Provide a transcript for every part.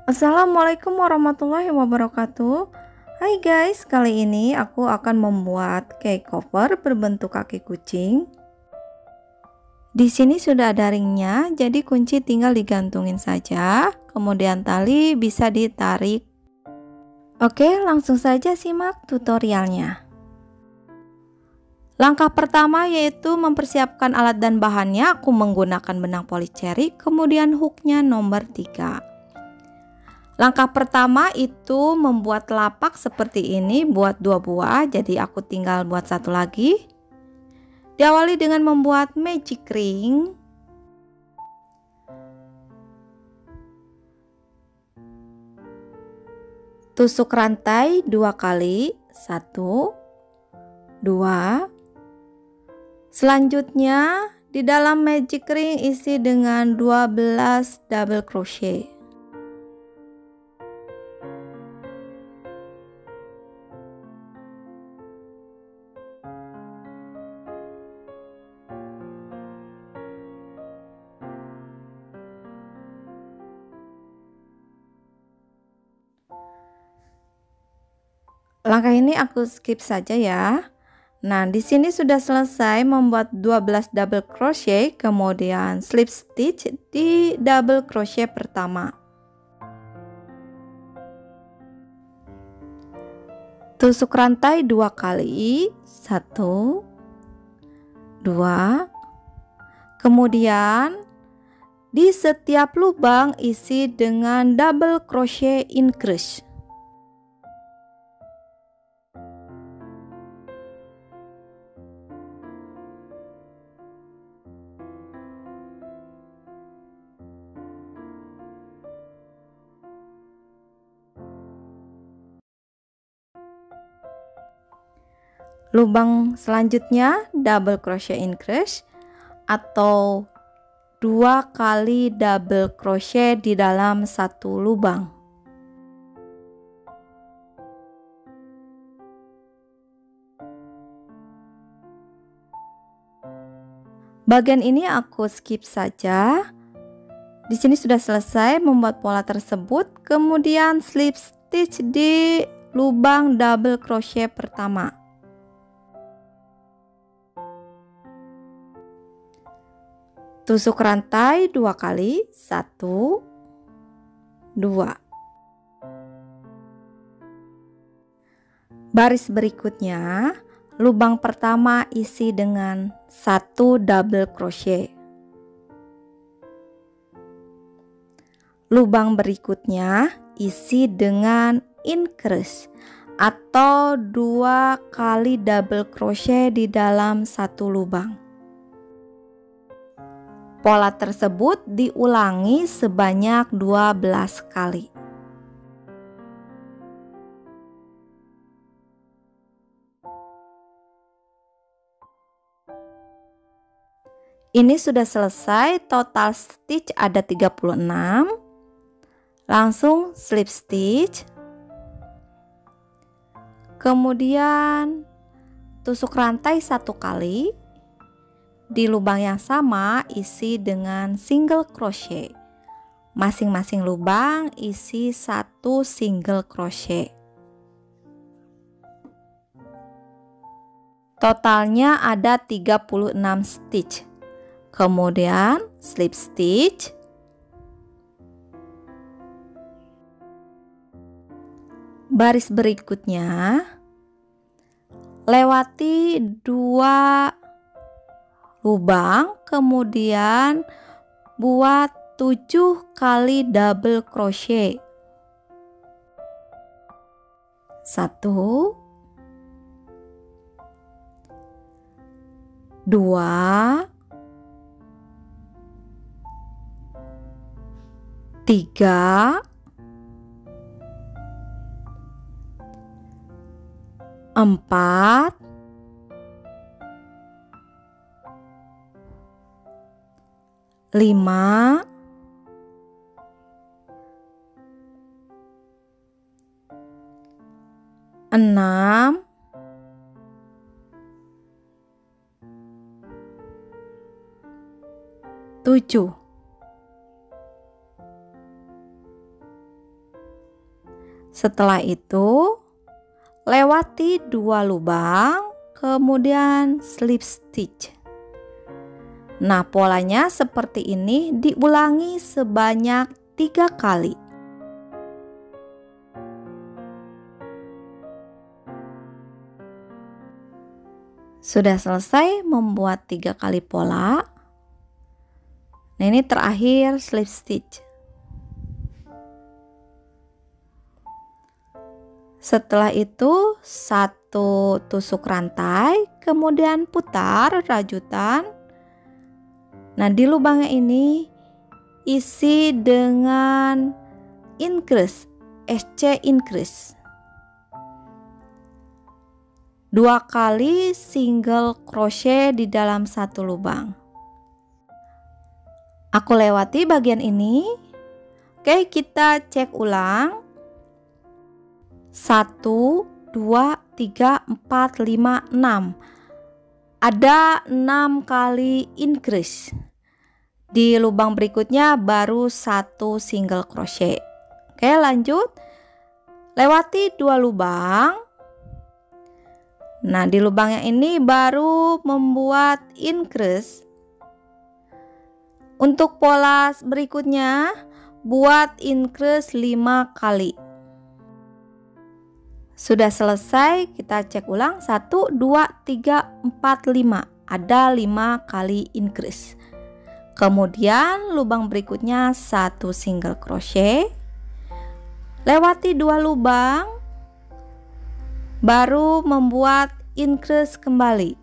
Assalamualaikum warahmatullahi wabarakatuh. Hai guys, kali ini aku akan membuat cake cover berbentuk kaki kucing. Di sini sudah ada ringnya, jadi kunci tinggal digantungin saja, kemudian tali bisa ditarik. Oke, langsung saja simak tutorialnya. Langkah pertama yaitu mempersiapkan alat dan bahannya. Aku menggunakan benang polycherry, kemudian hooknya nomor 3. Langkah pertama itu membuat lapak seperti ini, buat 2 buah, jadi aku tinggal buat satu lagi. Diawali dengan membuat magic ring. Tusuk rantai 2 kali, 1, 2. Selanjutnya di dalam magic ring isi dengan 12 double crochet. Langkah ini aku skip saja ya. Nah, di sini sudah selesai membuat 12 double crochet, kemudian slip stitch di double crochet pertama. Tusuk rantai 2 kali, 1, 2. Kemudian di setiap lubang isi dengan double crochet increase. Lubang selanjutnya double crochet increase atau 2 kali double crochet di dalam satu lubang. Bagian ini aku skip saja. Di sini sudah selesai membuat pola tersebut, kemudian slip stitch di lubang double crochet pertama. Tusuk rantai 2 kali, 1, 2. Baris berikutnya, lubang pertama isi dengan 1 double crochet. Lubang berikutnya isi dengan increase atau 2 kali double crochet di dalam satu lubang. Pola tersebut diulangi sebanyak 12 kali. Ini sudah selesai, total stitch ada 36. Langsung slip stitch. Kemudian tusuk rantai 1 kali. Di lubang yang sama isi dengan single crochet. Masing-masing lubang isi 1 single crochet. Totalnya ada 36 stitch. Kemudian slip stitch. Baris berikutnya lewati 2 lubang, kemudian buat 7 kali double crochet. 1, 2, 3, 4, 5, 6, 7. Setelah itu lewati 2 lubang, kemudian slip stitch. Nah, polanya seperti ini diulangi sebanyak 3 kali. Sudah selesai membuat 3 kali pola. Nah, ini terakhir slip stitch. Setelah itu 1 tusuk rantai, kemudian putar rajutan. Nah, di lubangnya ini isi dengan increase, SC increase. 2 kali single crochet di dalam 1 lubang. Aku lewati bagian ini. Oke, kita cek ulang. 1, 2, 3, 4, 5, 6. Ada 6 kali increase. Di lubang berikutnya baru 1 single crochet. Oke, lanjut. Lewati 2 lubang. Nah, di lubangnya ini baru membuat increase. Untuk pola berikutnya buat increase 5 kali. Sudah selesai, kita cek ulang. 1, 2, 3, 4, 5. Ada 5 kali increase. Kemudian lubang berikutnya 1 single crochet. Lewati 2 lubang, baru membuat increase kembali.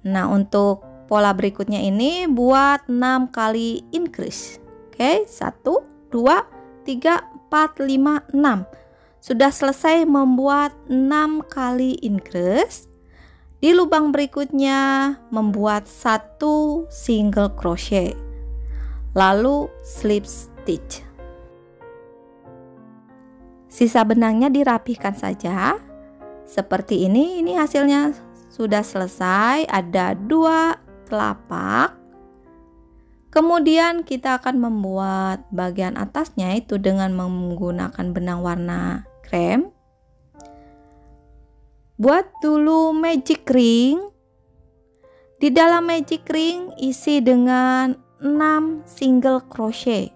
Nah, untuk pola berikutnya ini buat 6 kali increase. Oke, 1, 2, 3, 4, 5, 6. Sudah selesai membuat 6 kali increase. Di lubang berikutnya membuat 1 single crochet, lalu slip stitch. Sisa benangnya dirapihkan saja seperti ini. Ini hasilnya sudah selesai. Ada 2 telapak. Kemudian kita akan membuat bagian atasnya itu dengan menggunakan benang warna krem. Buat dulu magic ring. Di dalam magic ring isi dengan 6 single crochet.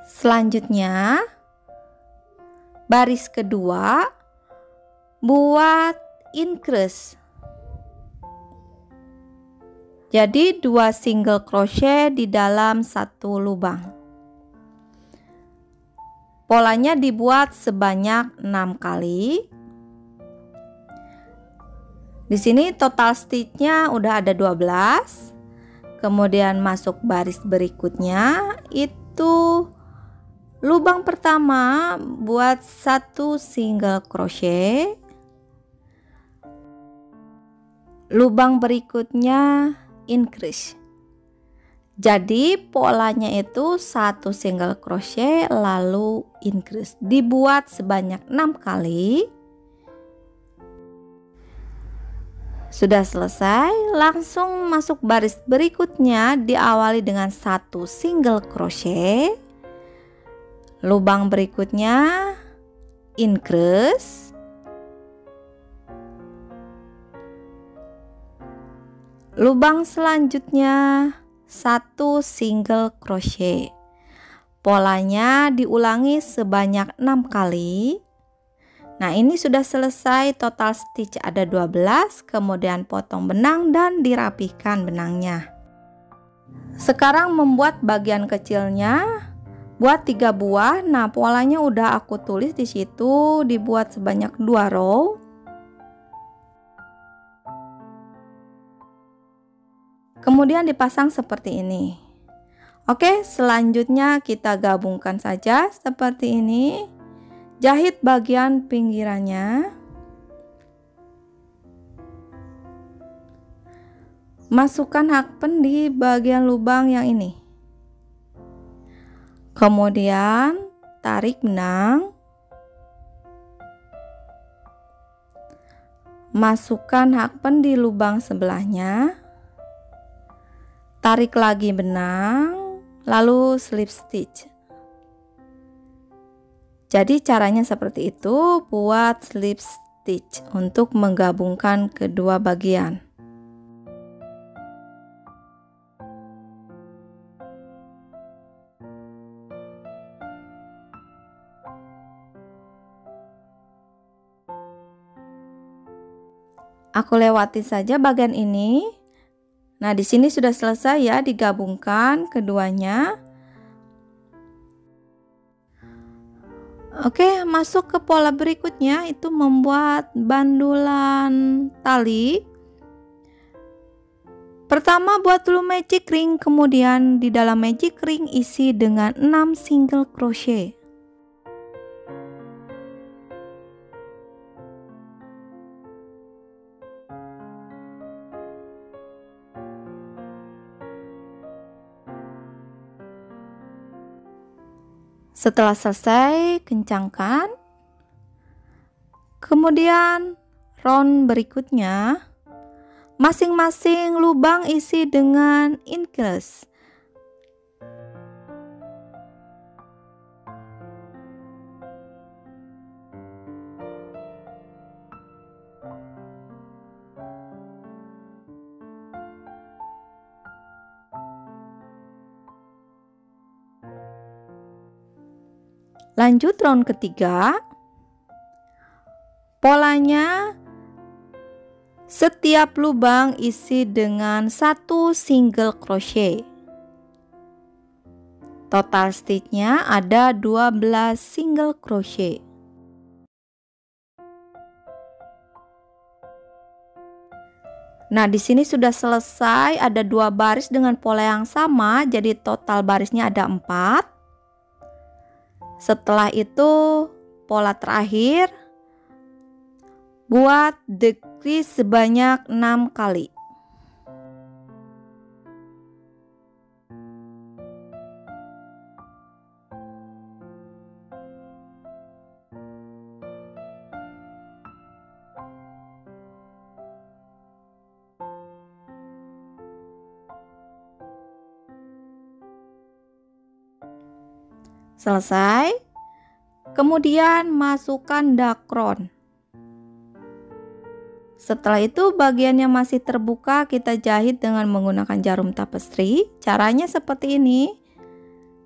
Selanjutnya, baris kedua buat increase. Jadi 2 single crochet di dalam 1 lubang. Polanya dibuat sebanyak 6 kali. Di sini total stitchnya udah ada 12. Kemudian masuk baris berikutnya itu lubang pertama buat 1 single crochet. Lubang berikutnya increase. Jadi polanya itu 1 single crochet lalu increase. Dibuat sebanyak 6 kali. Sudah selesai, langsung masuk baris berikutnya diawali dengan 1 single crochet. Lubang berikutnya increase. Lubang selanjutnya 1 single crochet. Polanya diulangi sebanyak 6 kali. Nah, ini sudah selesai, total stitch ada 12, kemudian potong benang dan dirapihkan benangnya. Sekarang membuat bagian kecilnya. Buat 3 buah. Nah, polanya udah aku tulis di situ, dibuat sebanyak 2 row. Kemudian dipasang seperti ini. Oke, selanjutnya kita gabungkan saja seperti ini. Jahit bagian pinggirannya. Masukkan hakpen di bagian lubang yang ini. Kemudian tarik benang. Masukkan hakpen di lubang sebelahnya. Tarik lagi benang, lalu slip stitch. Jadi caranya seperti itu, buat slip stitch untuk menggabungkan kedua bagian. Aku lewati saja bagian ini. Nah, di sini sudah selesai ya digabungkan keduanya. Oke, masuk ke pola berikutnya, itu membuat bandulan tali. Pertama buat dulu magic ring, kemudian di dalam magic ring isi dengan 6 single crochet. Setelah selesai, kencangkan. Kemudian round berikutnya, masing-masing lubang isi dengan increase. Lanjut round ketiga. Polanya setiap lubang isi dengan 1 single crochet. Total stitchnya ada 12 single crochet. Nah, di sini sudah selesai, ada 2 baris dengan pola yang sama, jadi total barisnya ada 4. Setelah itu pola terakhir, buat decrease sebanyak 6 kali. Selesai. Kemudian masukkan dakron. Setelah itu bagian yang masih terbuka kita jahit dengan menggunakan jarum tapestry. Caranya seperti ini.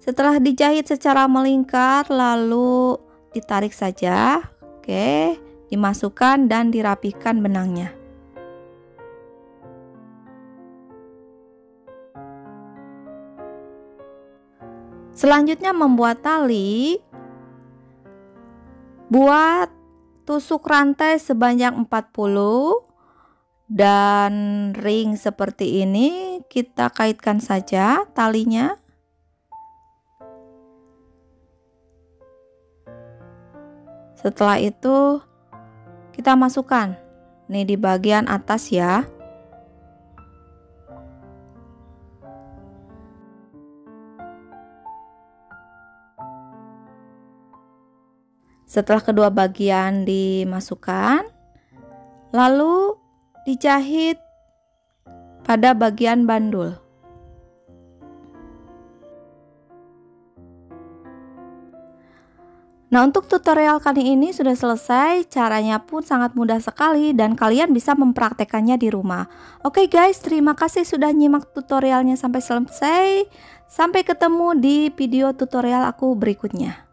Setelah dijahit secara melingkar, lalu ditarik saja. Oke, dimasukkan dan dirapihkan benangnya. Selanjutnya membuat tali. Buat tusuk rantai sebanyak 40 dan ring seperti ini, kita kaitkan saja talinya. Setelah itu kita masukkan nih di bagian atas ya. Setelah kedua bagian dimasukkan, lalu dijahit pada bagian bandul. Nah, untuk tutorial kali ini sudah selesai. Caranya pun sangat mudah sekali dan kalian bisa mempraktekannya di rumah. Oke guys, terima kasih sudah nyimak tutorialnya sampai selesai. Sampai ketemu di video tutorial aku berikutnya.